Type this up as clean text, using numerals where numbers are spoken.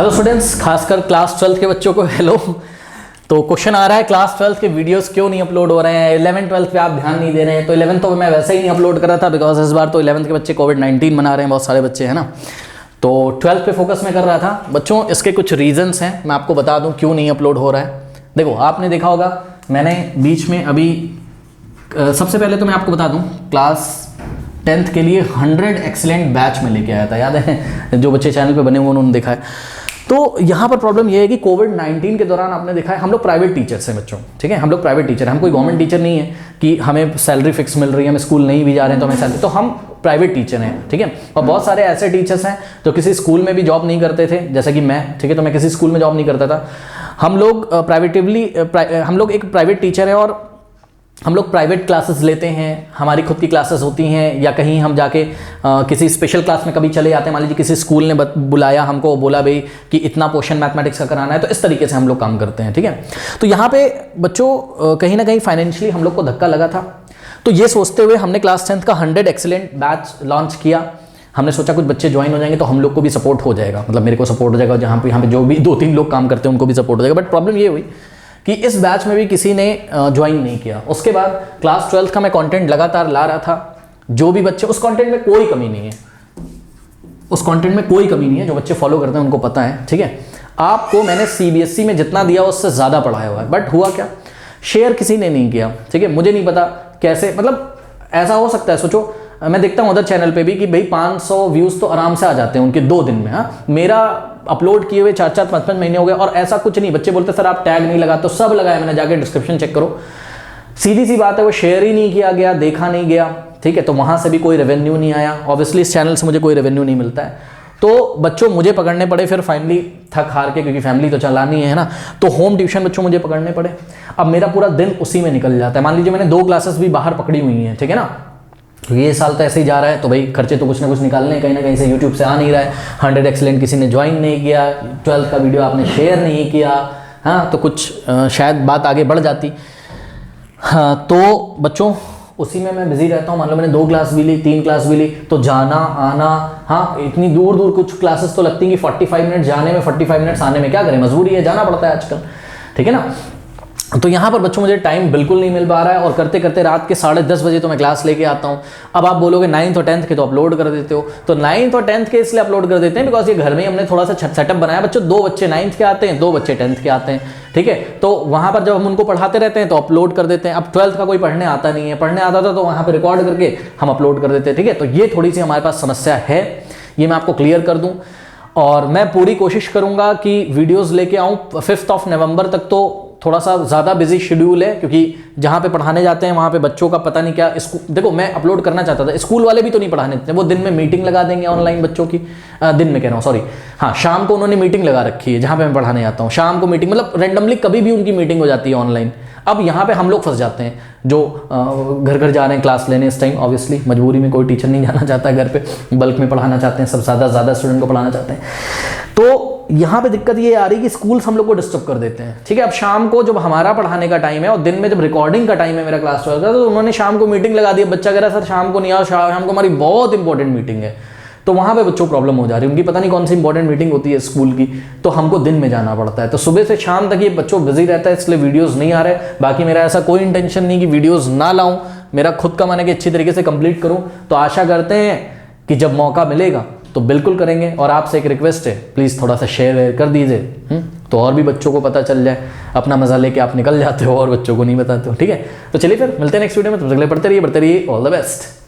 Hello students, खासकर class 12 के बच्चों को हेलो। तो क्वेश्चन आ रहा है क्लास 12 के वीडियोस क्यों नहीं अपलोड हो रहे हैं, 11 12 पे आप ध्यान नहीं दे रहे हैं। तो 11 तो मैं वैसे ही नहीं अपलोड कर रहा था बिकॉज इस बार तो 11 के बच्चे कोविड-19 मना रहे हैं, बहुत सारे बच्चे हैं ना। तो 12 पे फोकस में कर रहा था बच्चों। इसके कुछ रीजंस हैं, मैं आपको बता दूं क्यों नहीं अपलोड हो रहा है। देखो, आपने देखा होगा मैंने बीच में अभी सबसे पहले तो मैं आपको बता दूं क्लास 10th के लिए 100 एक्सीलेंट बैच में लेके आया था, याद है? जो बच्चे चैनल पे बने हुए उन्होंने देखा है। तो यहाँ पर प्रॉब्लम ये है कि कोविड-19 के दौरान आपने देखा है हम लोग प्राइवेट टीचर्स हैं बच्चों, ठीक है? हम लोग प्राइवेट टीचर हैं, हम कोई गवर्नमेंट टीचर नहीं है कि हमें सैलरी फिक्स मिल रही है, हम स्कूल नहीं भी जा रहे हैं तो हमें सैलरी, तो हम प्राइवेट टीचर हैं, ठीक है? और बहुत सारे ऐसे टीचर्स हैं जो किसी स्कूल में भी जॉब नहीं करते थे, जैसे कि मैं, ठीक है? तो मैं किसी स्कूल में जॉब नहीं करता था। हम लोग हम लोग एक प्राइवेट टीचर है और हम लोग प्राइवेट क्लासेस लेते हैं, हमारी खुद की क्लासेस होती हैं, या कहीं हम जाके किसी स्पेशल क्लास में कभी चले जाते हैं। मान लीजिए किसी स्कूल ने बुलाया हमको, बोला भाई कि इतना पोर्शन मैथमेटिक्स का कराना है, तो इस तरीके से हम लोग काम करते हैं, ठीक है? तो यहाँ पे बच्चों कहीं ना कहीं फाइनेंशियली हम लोग को धक्का लगा था। तो ये सोचते हुए हमने क्लास 10th का 100 एक्सीलेंट बैच लॉन्च किया। हमने सोचा कुछ बच्चे ज्वाइन हो जाएंगे तो हम लोग को भी सपोर्ट हो जाएगा, मतलब मेरे को सपोर्ट हो जाएगा, जहाँ पे यहाँ पे जो भी 2-3 लोग काम करते हैं उनको भी सपोर्ट हो जाएगा। बट प्रॉब्लम ये हुई कि इस बैच में भी किसी ने ज्वाइन नहीं किया। उसके बाद क्लास 12 का मैं कंटेंट लगातार ला रहा था, जो भी बच्चे, उस कंटेंट में कोई कमी नहीं है, उस कंटेंट में कोई कमी नहीं है, जो बच्चे फॉलो करते हैं उनको पता है, ठीक है? आपको मैंने सीबीएसई में जितना दिया उससे ज़्यादा पढ़ाया हुआ है, बट हुआ क्या, शेयर किसी ने नहीं किया, ठीक है? मुझे नहीं पता कैसे, मतलब ऐसा हो सकता है, सोचो मैं देखता हूँ उधर चैनल पे भी कि भाई 500 व्यूज़ तो आराम से आ जाते हैं उनके 2 दिन में। हाँ, मेरा अपलोड किए हुए 4-4 5-5 महीने हो गए और ऐसा कुछ नहीं। बच्चे बोलते सर आप टैग नहीं लगाते, तो सब लगाया मैंने, जाके डिस्क्रिप्शन चेक करो। सीधी सी बात है, वो शेयर ही नहीं किया गया, देखा नहीं गया, ठीक है? तो वहाँ से भी कोई रेवेन्यू नहीं आया। ऑब्वियसली इस चैनल से मुझे कोई रेवेन्यू नहीं मिलता है। तो बच्चों मुझे पकड़ने पड़े फिर फाइनली, थक हार के, क्योंकि फैमिली तो चलानी है ना। तो होम ट्यूशन बच्चों मुझे पकड़ने पड़े। अब मेरा पूरा दिन उसी में निकल जाता है। मान लीजिए मैंने 2 क्लासेस भी बाहर पकड़ी हुई हैं, ठीक है ना? ये साल तो ऐसे ही जा रहा है, तो भाई खर्चे तो कुछ ना कुछ निकालने हैं, कहीं ना कहीं से यूट्यूब से आ नहीं रहा है। 100 एक्सीलेंट किसी ने ज्वाइन नहीं किया, 12 का वीडियो आपने शेयर नहीं किया, हाँ, तो कुछ शायद बात आगे बढ़ जाती। हाँ, तो बच्चों उसी में मैं बिजी रहता हूँ। मान लो मैंने 2 क्लास भी ली, 3 क्लास भी ली, तो जाना आना, हाँ, इतनी दूर दूर कुछ क्लासेस तो लगती हैं कि 45 मिनट जाने में, 45 मिनट्स आने में, क्या करें, मजबूरी है, जाना पड़ता है आजकल, ठीक है ना? तो यहाँ पर बच्चों मुझे टाइम बिल्कुल नहीं मिल पा रहा है और करते करते रात के 10:30 बजे तो मैं क्लास लेके आता हूँ। अब आप बोलोगे 9th और 10th के तो अपलोड कर देते हो, तो 9th और 10th के इसलिए अपलोड कर देते हैं बिकॉज ये घर में ही हमने थोड़ा सा सेटअप बनाया। बच्चों 2 बच्चे 9th के आते हैं, 2 बच्चे 10th के आते हैं, ठीक है? तो वहाँ पर जब हम उनको पढ़ाते रहते हैं तो अपलोड कर देते हैं। अब 12th का कोई पढ़ने आता नहीं है, पढ़ने आता था तो वहाँ पर रिकॉर्ड करके हम अपलोड कर देते हैं, ठीक है? तो ये थोड़ी सी हमारे पास समस्या है, ये मैं आपको क्लियर कर दूँ। और मैं पूरी कोशिश करूँगा कि वीडियोज़ लेके आऊँ 5 नवंबर तक। तो थोड़ा सा ज़्यादा बिजी शेड्यूल है क्योंकि जहाँ पे पढ़ाने जाते हैं वहाँ पे बच्चों का पता नहीं क्या, देखो मैं अपलोड करना चाहता था, स्कूल वाले भी तो नहीं पढ़ाने देते, वो दिन में मीटिंग लगा देंगे ऑनलाइन बच्चों की, दिन में कह रहा हूँ, सॉरी, हाँ, शाम को उन्होंने मीटिंग लगा रखी है जहाँ पे मैं पढ़ाने जाता हूँ। शाम को मीटिंग, मतलब रेंडमली कभी भी उनकी मीटिंग हो जाती है ऑनलाइन। अब यहाँ पे हम लोग फंस जाते हैं जो घर घर जा रहे हैं क्लास लेने इस टाइम। ऑब्वियसली मजबूरी में कोई टीचर नहीं जाना चाहता है घर पे, बल्क में पढ़ाना चाहते हैं सब, ज़्यादा स्टूडेंट को पढ़ाना चाहते हैं। तो यहाँ पे दिक्कत ये आ रही है कि स्कूल्स हम लोग को डिस्टर्ब कर देते हैं, ठीक है? अब शाम को जब हमारा पढ़ाने का टाइम है और दिन में जब रिकॉर्डिंग का टाइम है मेरा क्लास 12 का, तो उन्होंने शाम को मीटिंग लगा दी। बच्चा कह रहा है सर शाम को नहीं आओ, शाम को हमारी बहुत इंपॉर्टेंट मीटिंग है। तो वहाँ पे बच्चों को प्रॉब्लम हो जा रही है, उनकी पता नहीं कौन सी इंपॉर्टेंट मीटिंग होती है स्कूल की, तो हमको दिन में जाना पड़ता है। तो सुबह से शाम तक ये बच्चों बिजी रहता है, इसलिए वीडियोज़ नहीं आ रहे। बाकी मेरा ऐसा कोई इंटेंशन नहीं कि वीडियोज़ ना लाऊं, मेरा खुद का मन है कि अच्छी तरीके से कंप्लीट करूं। तो आशा करते हैं कि जब मौका मिलेगा तो बिल्कुल करेंगे। और आपसे एक रिक्वेस्ट है, प्लीज़ थोड़ा सा शेयर कर दीजिए, तो और भी बच्चों को पता चल जाए। अपना मजा लेके आप निकल जाते हो और बच्चों को नहीं बताते हो, ठीक है? तो चलिए फिर मिलते हैं नेक्स्ट वीडियो में। तब तक के लिए पढ़ते रहिए, बढ़ते रहिए। All the best.